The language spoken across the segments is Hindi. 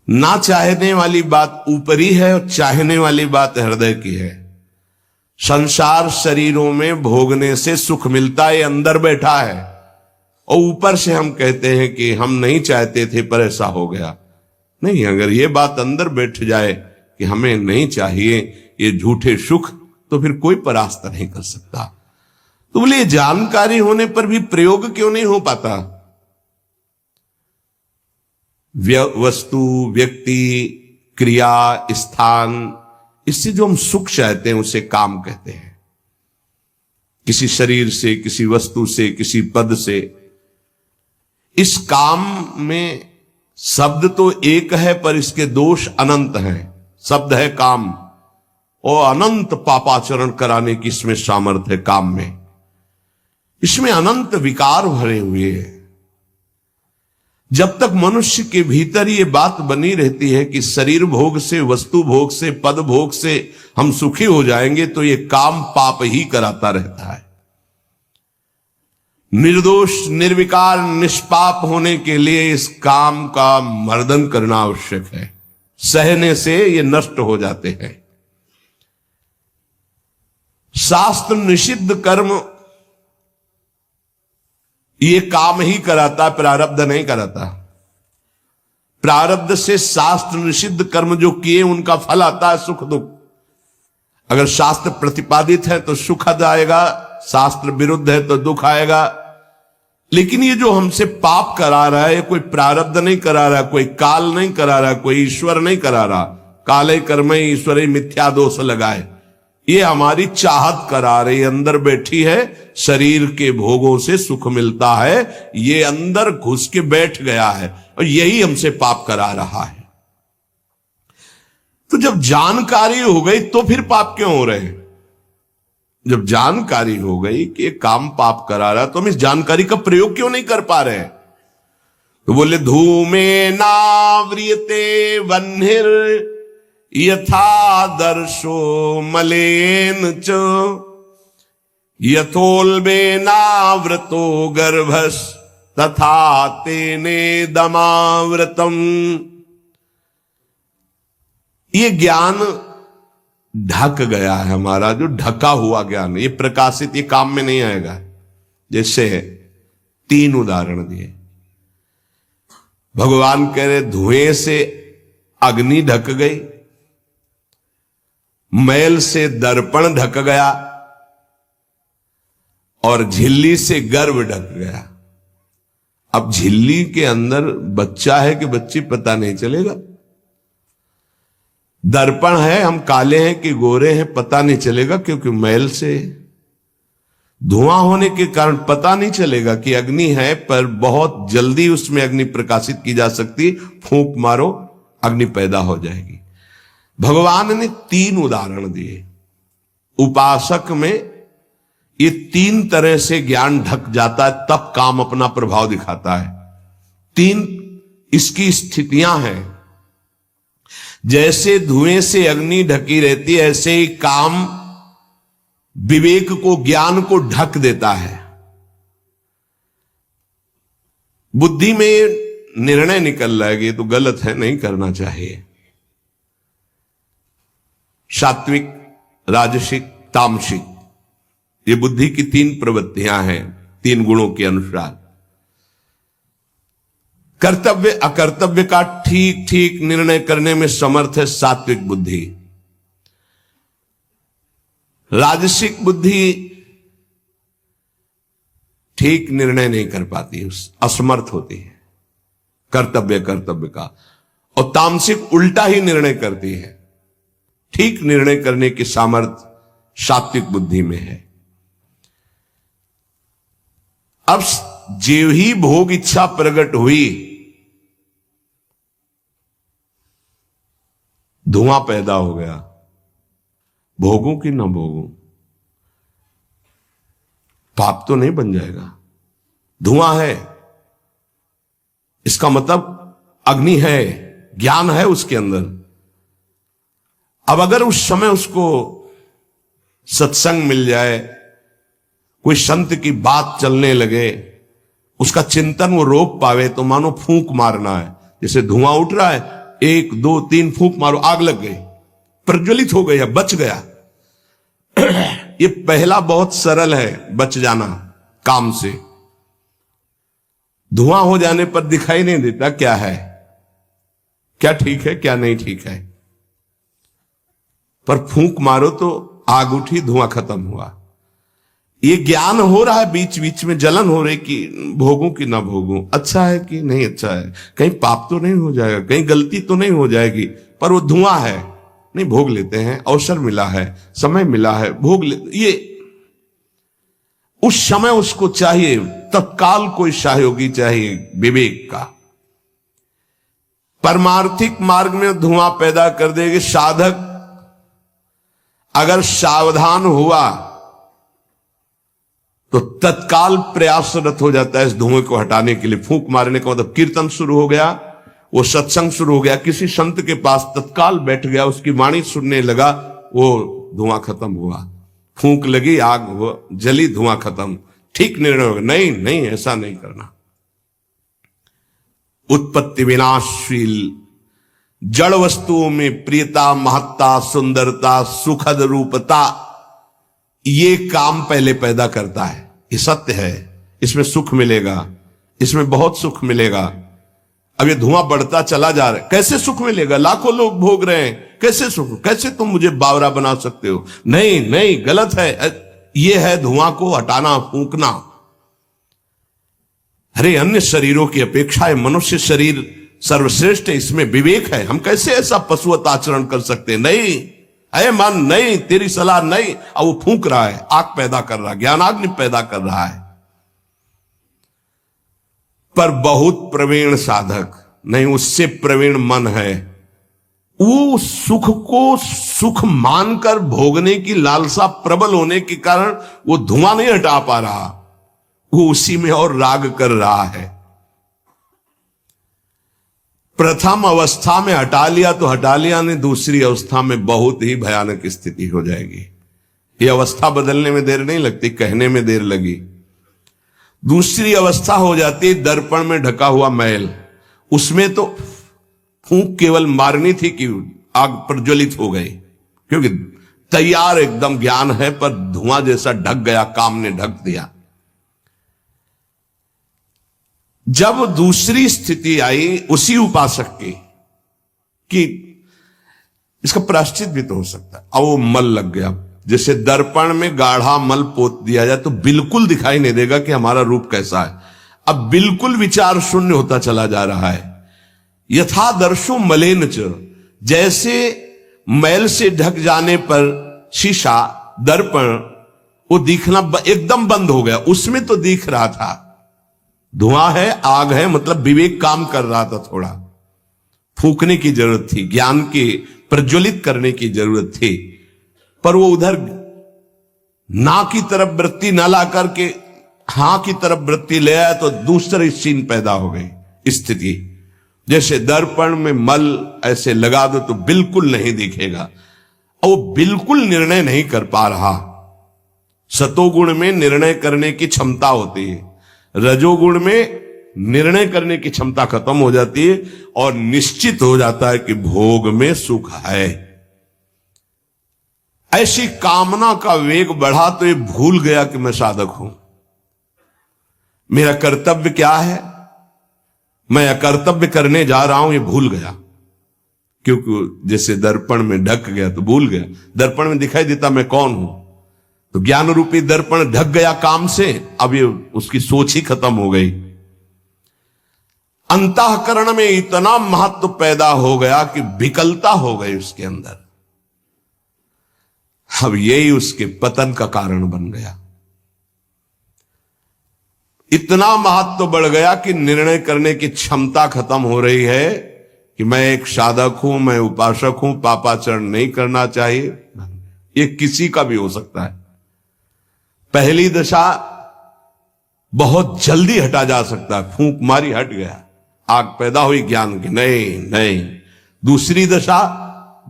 ना चाहने वाली बात ऊपरी है और चाहने वाली बात हृदय की है। संसार शरीरों में भोगने से सुख मिलता है, अंदर बैठा है, और ऊपर से हम कहते हैं कि हम नहीं चाहते थे पर ऐसा हो गया। नहीं, अगर ये बात अंदर बैठ जाए कि हमें नहीं चाहिए ये झूठे सुख, तो फिर कोई परास्त नहीं कर सकता। तो बोले जानकारी होने पर भी प्रयोग क्यों नहीं हो पाता? वस्तु, व्यक्ति, क्रिया, स्थान, इससे जो हम सुख चाहते हैं उसे काम कहते हैं। किसी शरीर से, किसी वस्तु से, किसी पद से। इस काम में शब्द तो एक है पर इसके दोष अनंत हैं। शब्द है काम, और अनंत पापाचरण कराने की इसमें सामर्थ्य है। काम में इसमें अनंत विकार भरे हुए हैं। जब तक मनुष्य के भीतर ये बात बनी रहती है कि शरीर भोग से, वस्तु भोग से, पद भोग से हम सुखी हो जाएंगे, तो ये काम पाप ही कराता रहता है। निर्दोष, निर्विकार, निष्पाप होने के लिए इस काम का मर्दन करना आवश्यक है। सहने से ये नष्ट हो जाते हैं। शास्त्र निषिद्ध कर्म ये काम ही कराता, प्रारब्ध नहीं कराता। प्रारब्ध से शास्त्र निषिद्ध कर्म जो किए उनका फल आता है सुख दुख। अगर शास्त्र प्रतिपादित है तो सुख आएगा, शास्त्र विरुद्ध है तो दुख आएगा। लेकिन ये जो हमसे पाप करा रहा है, कोई प्रारब्ध नहीं करा रहा, कोई काल नहीं करा रहा, कोई ईश्वर नहीं करा रहा। काले कर्म ईश्वरे मिथ्या दोष लगाए, ये हमारी चाहत करा रही, अंदर बैठी है। शरीर के भोगों से सुख मिलता है, ये अंदर घुस के बैठ गया है और यही हमसे पाप करा रहा है। तो जब जानकारी हो गई तो फिर पाप क्यों हो रहे हैं? जब जानकारी हो गई कि ये काम पाप करा रहा, तो हम इस जानकारी का प्रयोग क्यों नहीं कर पा रहे? तो बोले धूमे नाव्रियते वह्निर यथा दर्शो मलेन च यथोल्बेनावृतो गर्भस तथा तेने दमावृतम। ये ज्ञान ढक गया है हमारा, जो ढका हुआ ज्ञान, ये प्रकाशित, ये काम में नहीं आएगा। जैसे 3 उदाहरण दिए। भगवान कह रहे धुएं से अग्नि ढक गई, मैल से दर्पण ढक गया, और झिल्ली से गर्भ ढक गया। अब झिल्ली के अंदर बच्चा है कि बच्ची पता नहीं चलेगा। दर्पण है, हम काले हैं कि गोरे हैं पता नहीं चलेगा, क्योंकि मैल से। धुआं होने के कारण पता नहीं चलेगा कि अग्नि है, पर बहुत जल्दी उसमें अग्नि प्रकाशित की जा सकती। फूंक मारो, अग्नि पैदा हो जाएगी। भगवान ने 3 उदाहरण दिए। उपासक में ये 3 तरह से ज्ञान ढक जाता है, तब काम अपना प्रभाव दिखाता है। 3 इसकी स्थितियां हैं। जैसे धुएं से अग्नि ढकी रहती है, ऐसे ही काम विवेक को, ज्ञान को ढक देता है। बुद्धि में निर्णय निकल रहा है ये तो गलत है, नहीं करना चाहिए। सात्विक, राजसिक, तामसिक, ये बुद्धि की 3 प्रवृत्तियां हैं, 3 गुणों के अनुसार। कर्तव्य अकर्तव्य का ठीक ठीक निर्णय करने में समर्थ है सात्विक बुद्धि। राजसिक बुद्धि ठीक निर्णय नहीं कर पाती, असमर्थ होती है कर्तव्य कर्तव्य का। और तामसिक उल्टा ही निर्णय करती है। ठीक निर्णय करने की सामर्थ्य सात्विक बुद्धि में है। अब जो ही भोग इच्छा प्रकट हुई, धुआं पैदा हो गया। भोगों की ना भोगों, पाप तो नहीं बन जाएगा। धुआं है, इसका मतलब अग्नि है, ज्ञान है उसके अंदर। अब अगर उस समय उसको सत्संग मिल जाए, कोई संत की बात चलने लगे, उसका चिंतन वो रोक पावे, तो मानो फूंक मारना है। जैसे धुआं उठ रहा है, 1 2 3 फूंक मारो, आग लग गई, प्रज्वलित हो गया, बच गया। ये पहला बहुत सरल है बच जाना काम से। धुआं हो जाने पर दिखाई नहीं देता क्या है, क्या ठीक है क्या नहीं ठीक है, पर फूंक मारो तो आग उठी, धुआं खत्म हुआ। ये ज्ञान हो रहा है, बीच बीच में जलन हो रही कि भोगूं कि ना भोगूं, अच्छा है कि नहीं अच्छा है, कहीं पाप तो नहीं हो जाएगा, कहीं गलती तो नहीं हो जाएगी, पर वो धुआं है, नहीं भोग लेते हैं, अवसर मिला है, समय मिला है, भोग ले। ये उस समय उसको चाहिए, तत्काल कोई सहयोगी चाहिए विवेक का। परमार्थिक मार्ग में धुआं पैदा कर देगी। साधक अगर सावधान हुआ तो तत्काल प्रयासरत हो जाता है इस धुएं को हटाने के लिए। फूंक मारने का मतलब कीर्तन शुरू हो गया, वो सत्संग शुरू हो गया, किसी संत के पास तत्काल बैठ गया, उसकी वाणी सुनने लगा, वो धुआं खत्म हुआ। फूंक लगी, आग जली, धुआं खत्म, ठीक निर्णय होगा। नहीं नहीं, ऐसा नहीं करना। उत्पत्ति विनाशशील जड़ वस्तुओं में प्रियता, महत्ता, सुंदरता, सुखद रूपता, ये काम पहले पैदा करता है। ये सत्य है, इसमें सुख मिलेगा, इसमें बहुत सुख मिलेगा। अब ये धुआं बढ़ता चला जा रहा है, कैसे सुख मिलेगा? लाखों लोग भोग रहे हैं, कैसे सुख? कैसे तुम मुझे बावरा बना सकते हो? नहीं नहीं, गलत है। ये है धुआं को हटाना, फूंकना। अरे अन्य शरीरों की अपेक्षा है मनुष्य शरीर सर्वश्रेष्ठ है, इसमें विवेक है। हम कैसे ऐसा पशुवत आचरण कर सकते? नहीं, अरे मन नहीं, तेरी सलाह नहीं। अब वो फूंक रहा है, आग पैदा कर रहा है, ज्ञानाग्नि पैदा कर रहा है। पर बहुत प्रवीण साधक नहीं, उससे प्रवीण मन है, वो सुख को सुख मानकर भोगने की लालसा प्रबल होने के कारण वो धुआं नहीं हटा पा रहा, वो उसी में और राग कर रहा है। प्रथम अवस्था में हटा लिया तो हटा लिया, नहीं दूसरी अवस्था में बहुत ही भयानक स्थिति हो जाएगी। ये अवस्था बदलने में देर नहीं लगती, कहने में देर लगी। दूसरी अवस्था हो जाती दर्पण में ढका हुआ मैल। उसमें तो फूंक केवल मारनी थी कि आग प्रज्वलित हो गई, क्योंकि तैयार एकदम ज्ञान है, पर धुआं जैसा ढक गया, काम ने ढक दिया। जब दूसरी स्थिति आई उसी उपासक की कि इसका प्रायश्चित भी तो हो सकता है, अब वो मल लग गया। जैसे दर्पण में गाढ़ा मल पोत दिया जाए तो बिल्कुल दिखाई नहीं देगा कि हमारा रूप कैसा है। अब बिल्कुल विचार शून्य होता चला जा रहा है। यथा दर्शो मलेन च, जैसे मैल से ढक जाने पर शीशा, दर्पण, वो दिखना एकदम बंद हो गया। उसमें तो दिख रहा था, धुआं है, आग है, मतलब विवेक काम कर रहा था। थोड़ा फूकने की जरूरत थी, ज्ञान के प्रज्वलित करने की जरूरत थी, पर वो उधर ना की तरफ वृत्ति न ला करके हां की तरफ वृत्ति ले आया तो दूसरी सीन पैदा हो गई स्थिति। जैसे दर्पण में मल ऐसे लगा दो तो बिल्कुल नहीं दिखेगा, और वो बिल्कुल निर्णय नहीं कर पा रहा। सतोगुण में निर्णय करने की क्षमता होती है, रजोगुण में निर्णय करने की क्षमता खत्म हो जाती है, और निश्चित हो जाता है कि भोग में सुख है। ऐसी कामना का वेग बढ़ा तो ये भूल गया कि मैं साधक हूं, मेरा कर्तव्य क्या है, मैं अकर्तव्य करने जा रहा हूं, ये भूल गया। क्योंकि जैसे दर्पण में ढक गया तो भूल गया। दर्पण में दिखाई देता मैं कौन हूं, तो ज्ञान रूपी दर्पण ढक गया काम से, अब ये उसकी सोच ही खत्म हो गई। अंतःकरण में इतना महत्व पैदा हो गया कि विकलता हो गई उसके अंदर। अब यही उसके पतन का कारण बन गया। इतना महत्व बढ़ गया कि निर्णय करने की क्षमता खत्म हो रही है कि मैं एक साधक हूं, मैं उपासक हूं, पापाचरण नहीं करना चाहिए। ये किसी का भी हो सकता है। पहली दशा बहुत जल्दी हटा जा सकता है, फूंक मारी हट गया, आग पैदा हुई ज्ञान की, नहीं नहीं। दूसरी दशा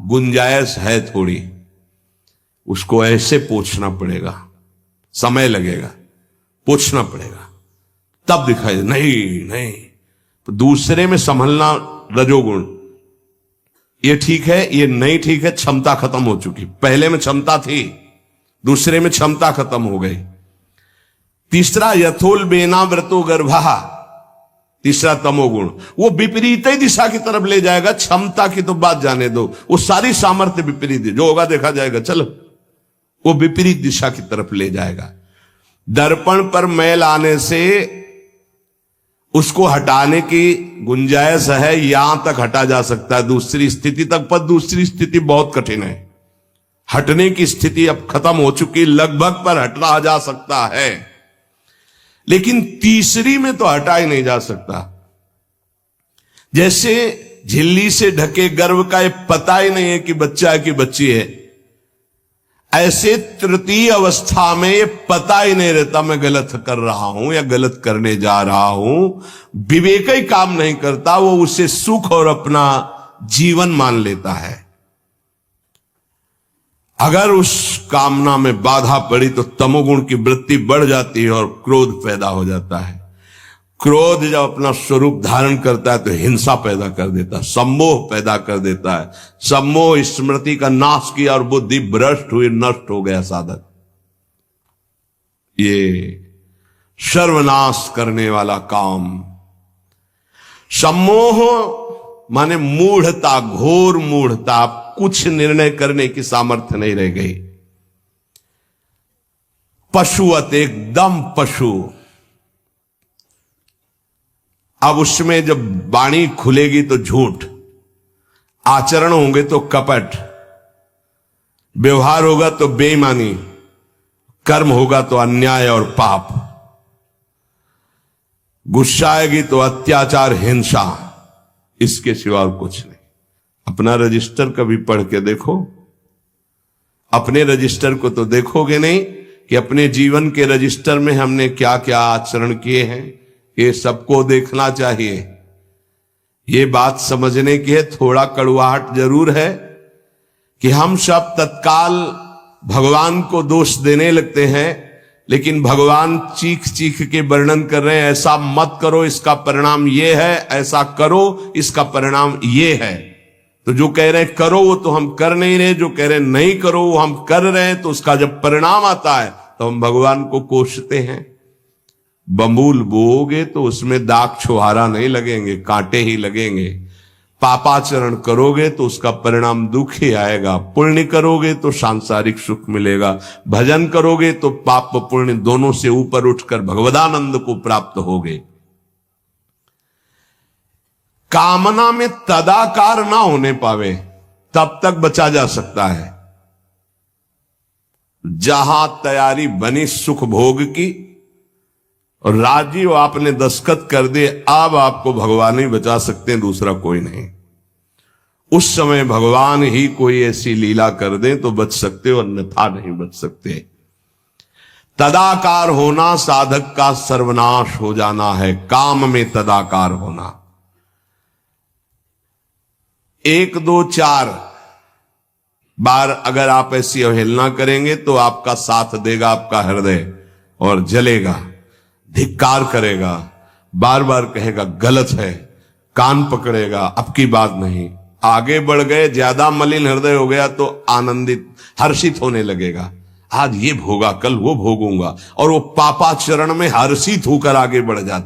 गुंजाइश है थोड़ी, उसको ऐसे पोंछना पड़ेगा, समय लगेगा, पोंछना पड़ेगा, तब दिखाई दे। नहीं नहीं, तो दूसरे में संभलना रजोगुण, ये ठीक है, ये नहीं ठीक है, क्षमता खत्म हो चुकी। पहले में क्षमता थी, दूसरे में क्षमता खत्म हो गई। तीसरा यथोल बेना व्रतो गर्भा, तीसरा तमोगुण, वो विपरीत ही दिशा की तरफ ले जाएगा। क्षमता की तो बात जाने दो, वो सारी सामर्थ्य विपरीत है, जो होगा देखा जाएगा, चलो, वो विपरीत दिशा की तरफ ले जाएगा। दर्पण पर मैल आने से उसको हटाने की गुंजाइश है, यहां तक हटा जा सकता है, दूसरी स्थिति तक, पर दूसरी स्थिति बहुत कठिन है। हटने की स्थिति अब खत्म हो चुकी, लगभग पर हटा जा सकता है, लेकिन तीसरी में तो हटा ही नहीं जा सकता। जैसे झिल्ली से ढके गर्भ का ये पता ही नहीं है कि बच्चा है कि बच्ची है, ऐसे तृतीय अवस्था में ये पता ही नहीं रहता मैं गलत कर रहा हूं या गलत करने जा रहा हूं। विवेक ही काम नहीं करता, वो उसे सुख और अपना जीवन मान लेता है। अगर उस कामना में बाधा पड़ी तो तमोगुण की वृत्ति बढ़ जाती है और क्रोध पैदा हो जाता है। क्रोध जब अपना स्वरूप धारण करता है तो हिंसा पैदा कर देता है, सम्मोह पैदा कर देता है। सम्मोह स्मृति का नाश किया और बुद्धि भ्रष्ट हुई, नष्ट हो गया साधक। ये सर्वनाश करने वाला काम। सम्मोह माने मूढ़ता, घोर मूढ़ता, कुछ निर्णय करने की सामर्थ्य नहीं रह गई। पशुवत, एकदम पशु। अब उसमें जब वाणी खुलेगी तो झूठ, आचरण होंगे तो कपट, व्यवहार होगा तो बेईमानी, कर्म होगा तो अन्याय और पाप, गुस्सा आएगी तो अत्याचार, हिंसा, इसके सिवा और कुछ नहीं। अपना रजिस्टर कभी पढ़ के देखो, अपने रजिस्टर को तो देखोगे नहीं कि अपने जीवन के रजिस्टर में हमने क्या क्या आचरण किए हैं। ये सबको देखना चाहिए। ये बात समझने की है, थोड़ा कड़वाहट जरूर है कि हम सब तत्काल भगवान को दोष देने लगते हैं, लेकिन भगवान चीख चीख के वर्णन कर रहे हैं, ऐसा मत करो इसका परिणाम ये है, ऐसा करो इसका परिणाम ये है। तो जो कह रहे हैं करो वो तो हम कर नहीं रहे, जो कह रहे हैं नहीं करो वो हम कर रहे हैं, तो उसका जब परिणाम आता है तो हम भगवान को कोसते हैं। बंबूल बोओगे तो उसमें दाग छुहारा नहीं लगेंगे, कांटे ही लगेंगे। पापाचरण करोगे तो उसका परिणाम दुख ही आएगा। पुण्य करोगे तो सांसारिक सुख मिलेगा, भजन करोगे तो पाप पुण्य दोनों से ऊपर उठकर भगवदानंद को प्राप्त होगे। कामना में तदाकार ना होने पावे तब तक बचा जा सकता है। जहां तैयारी बनी सुख भोग की और राजीव आपने दस्तखत कर दिए, अब आपको भगवान ही बचा सकते हैं, दूसरा कोई नहीं। उस समय भगवान ही कोई ऐसी लीला कर दे तो बच सकते हो, अन्यथा नहीं बच सकते। तदाकार होना साधक का सर्वनाश हो जाना है। काम में तदाकार होना। 1 2 4 बार अगर आप ऐसी अवहेलना करेंगे तो आपका साथ देगा आपका हृदय और जलेगा, धिक्कार करेगा, बार बार कहेगा गलत है, कान पकड़ेगा, अब की बात नहीं। आगे बढ़ गए, ज्यादा मलिन हृदय हो गया तो आनंदित हर्षित होने लगेगा, आज ये भोगा कल वो भोगूंगा, और वो पापाचरण में हर्षित होकर आगे बढ़ जाता।